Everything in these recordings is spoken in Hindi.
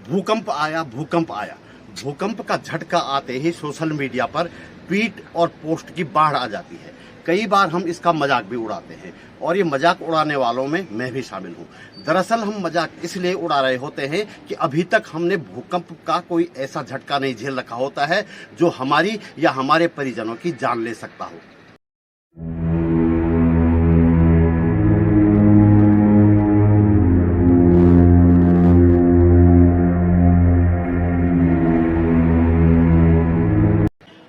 भूकंप आया, भूकंप आया। भूकंप का झटका आते ही सोशल मीडिया पर ट्वीट और पोस्ट की बाढ़ आ जाती है। कई बार हम इसका मजाक भी उड़ाते हैं और ये मजाक उड़ाने वालों में मैं भी शामिल हूँ। दरअसल हम मजाक इसलिए उड़ा रहे होते हैं कि अभी तक हमने भूकंप का कोई ऐसा झटका नहीं झेल रखा होता है जो हमारी या हमारे परिजनों की जान ले सकता हो।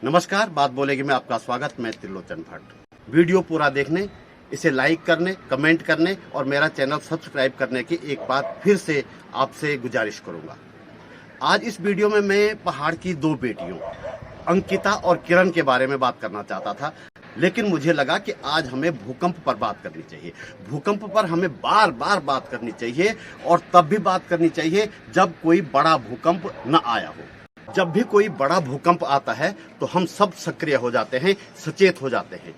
नमस्कार, बात बोलेगी में आपका स्वागत। मैं त्रिलोचन भट्ट। वीडियो पूरा देखने, इसे लाइक करने, कमेंट करने और मेरा चैनल सब्सक्राइब करने की एक बार फिर से आपसे गुजारिश करूंगा। आज इस वीडियो में मैं पहाड़ की दो बेटियों अंकिता और किरण के बारे में बात करना चाहता था, लेकिन मुझे लगा कि आज हमें भूकंप पर बात करनी चाहिए। भूकंप पर हमें बार बार बात करनी चाहिए और तब भी बात करनी चाहिए जब कोई बड़ा भूकंप न आया हो। जब भी कोई बड़ा भूकंप आता है तो हम सब सक्रिय हो जाते हैं, सचेत हो जाते हैं,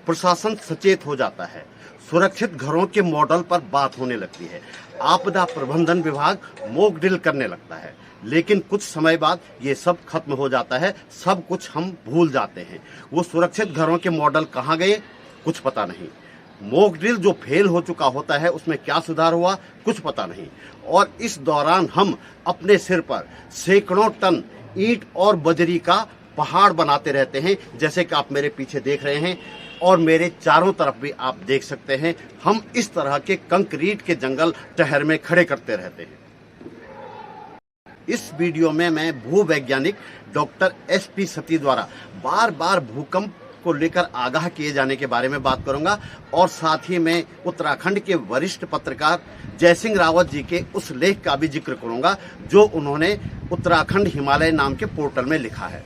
प्रशासन सचेत हो जाता है, सुरक्षित घरों के मॉडल पर बात होने लगती है, आपदा प्रबंधन विभाग मॉक ड्रिल करने लगता है। लेकिन कुछ समय बाद ये सब खत्म हो जाता है, सब कुछ हम भूल जाते हैं। वो सुरक्षित घरों के मॉडल कहाँ गए, कुछ पता नहीं। मॉक ड्रिल जो फेल हो चुका होता है उसमें क्या सुधार हुआ, कुछ पता नहीं। और इस दौरान हम अपने सिर पर सैकड़ों टन ईंट और बजरी का पहाड़ बनाते रहते हैं, जैसे कि आप मेरे पीछे देख रहे हैं और मेरे चारों तरफ भी आप देख सकते हैं। हम इस तरह के कंक्रीट के जंगल शहर में खड़े करते रहते हैं। इस वीडियो में मैं भूवैज्ञानिक डॉक्टर SP सती द्वारा बार बार भूकंप को लेकर आगाह किए जाने के बारे में बात करूंगा और साथ ही मैं उत्तराखंड के वरिष्ठ पत्रकार जयसिंह रावत जी के उस लेख का भी जिक्र करूंगा जो उन्होंने उत्तराखंड हिमालय नाम के पोर्टल में लिखा है।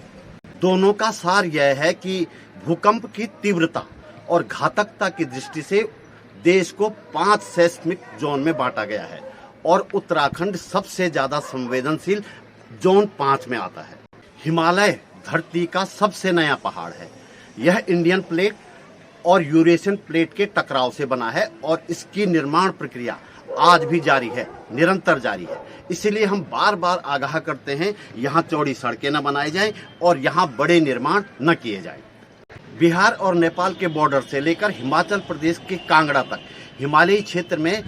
दोनों का सार यह है कि भूकंप की तीव्रता और घातकता की दृष्टि से देश को 5 सेस्मिक जोन में बांटा गया है और उत्तराखंड सबसे ज्यादा संवेदनशील जोन 5 में आता है। हिमालय धरती का सबसे नया पहाड़ है। यह इंडियन प्लेट और यूरेशियन प्लेट के टकराव से बना है और इसकी निर्माण प्रक्रिया आज भी जारी है, निरंतर जारी है। इसीलिए हम बार बार आगाह करते हैं, यहाँ चौड़ी सड़कें न बनाई जाएं और यहाँ बड़े निर्माण न किए जाएं। बिहार और नेपाल के बॉर्डर से लेकर हिमाचल प्रदेश के कांगड़ा तक हिमालयी क्षेत्र में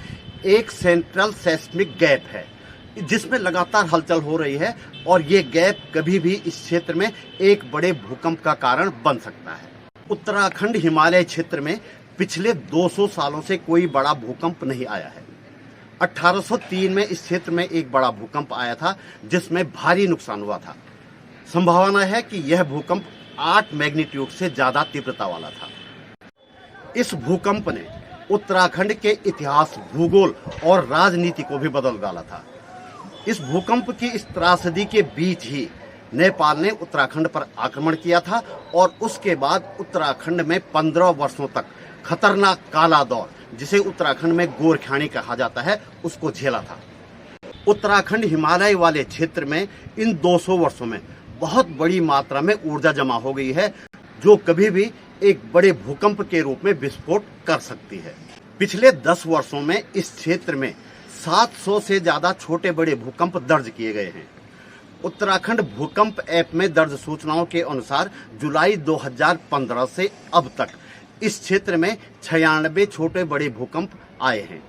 एक सेंट्रल सेस्मिक गैप है जिसमें लगातार हलचल हो रही है और ये गैप कभी भी इस क्षेत्र में एक बड़े भूकंप का कारण बन सकता है। उत्तराखंड हिमालय क्षेत्र में पिछले 200 सालों से कोई बड़ा भूकंप नहीं आया है। 1803 में इस क्षेत्र में एक बड़ा भूकंप आया था जिसमें भारी नुकसान हुआ था। संभावना है कि यह भूकंप 8 मैग्नीट्यूड से ज्यादा तीव्रता वाला था। इस भूकंप ने उत्तराखंड के इतिहास, भूगोल और राजनीति को भी बदल डाला था। इस भूकंप की इस त्रासदी के बीच ही नेपाल ने उत्तराखंड पर आक्रमण किया था और उसके बाद उत्तराखंड में 15 वर्षों तक खतरनाक काला दौर, जिसे उत्तराखंड में गोरख्यानी कहा जाता है, उसको झेला था। उत्तराखंड हिमालय वाले क्षेत्र में इन 200 वर्षों में बहुत बड़ी मात्रा में ऊर्जा जमा हो गई है जो कभी भी एक बड़े भूकंप के रूप में विस्फोट कर सकती है। पिछले 10 वर्षों में इस क्षेत्र में 700 से ज्यादा छोटे बड़े भूकंप दर्ज किए गए हैं। उत्तराखंड भूकंप ऐप में दर्ज सूचनाओं के अनुसार जुलाई 2015 से अब तक इस क्षेत्र में 96 छोटे बड़े भूकंप आए हैं।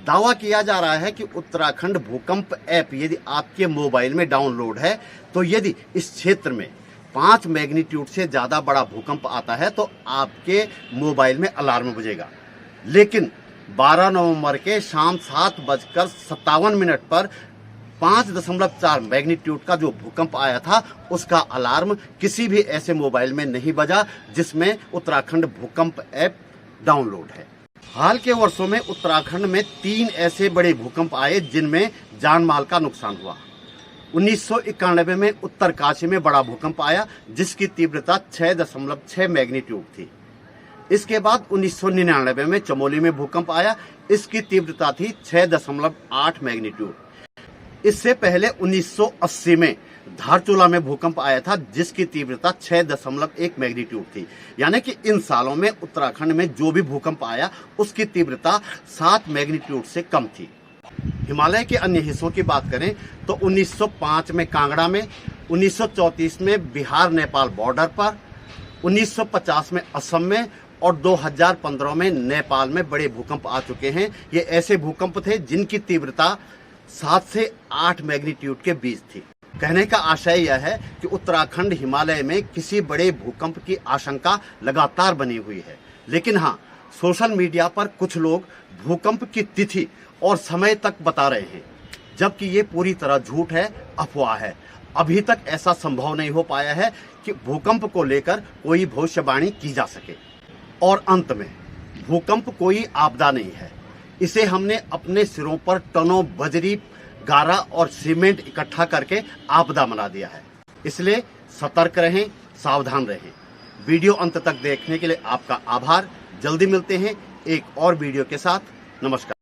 दावा किया जा रहा है कि उत्तराखंड भूकंप ऐप यदि आपके मोबाइल में डाउनलोड है तो यदि इस क्षेत्र में 5 मैग्नीट्यूड से ज्यादा बड़ा भूकंप आता है तो आपके मोबाइल में अलार्म बजेगा। लेकिन 12 नवंबर के शाम 7:57 पर 5.4 मैग्नीट्यूड का जो भूकंप आया था उसका अलार्म किसी भी ऐसे मोबाइल में नहीं बजा जिसमें उत्तराखंड भूकंप ऐप डाउनलोड है। हाल के वर्षों में उत्तराखंड में 3 ऐसे बड़े भूकंप आए जिनमें जान माल का नुकसान हुआ। 1991 में उत्तरकाशी में बड़ा भूकंप आया जिसकी तीव्रता 6.6 मैग्नीट्यूड थी। इसके बाद 1999 में चमोली में भूकंप आया, इसकी तीव्रता थी 6.8 मैग्नीट्यूड। इससे पहले 1980 में धारचूला में भूकंप आया था जिसकी तीव्रता 6.1 मैग्नीट्यूड थी। यानी कि इन सालों में उत्तराखंड में जो भी भूकंप आया उसकी तीव्रता 7 मैग्नीट्यूड से कम थी। हिमालय के अन्य हिस्सों की बात करें तो 1905 में कांगड़ा में, 1934 में बिहार नेपाल बॉर्डर पर, 1950 में असम में और 2015 में नेपाल में बड़े भूकंप आ चुके हैं। ये ऐसे भूकंप थे जिनकी तीव्रता 7 से 8 मैग्नीट्यूड के बीच थी। कहने का आशय यह है कि उत्तराखंड हिमालय में किसी बड़े भूकंप की आशंका लगातार बनी हुई है। लेकिन हाँ, सोशल मीडिया पर कुछ लोग भूकंप की तिथि और समय तक बता रहे हैं, जबकि ये पूरी तरह झूठ है, अफवाह है। अभी तक ऐसा संभव नहीं हो पाया है कि भूकंप को लेकर कोई भविष्यवाणी की जा सके। और अंत में, भूकंप कोई आपदा नहीं है। इसे हमने अपने सिरों पर टनों बजरी, गारा और सीमेंट इकट्ठा करके आपदा बना दिया है। इसलिए सतर्क रहें, सावधान रहें। वीडियो अंत तक देखने के लिए आपका आभार। जल्दी मिलते हैं एक और वीडियो के साथ। नमस्कार।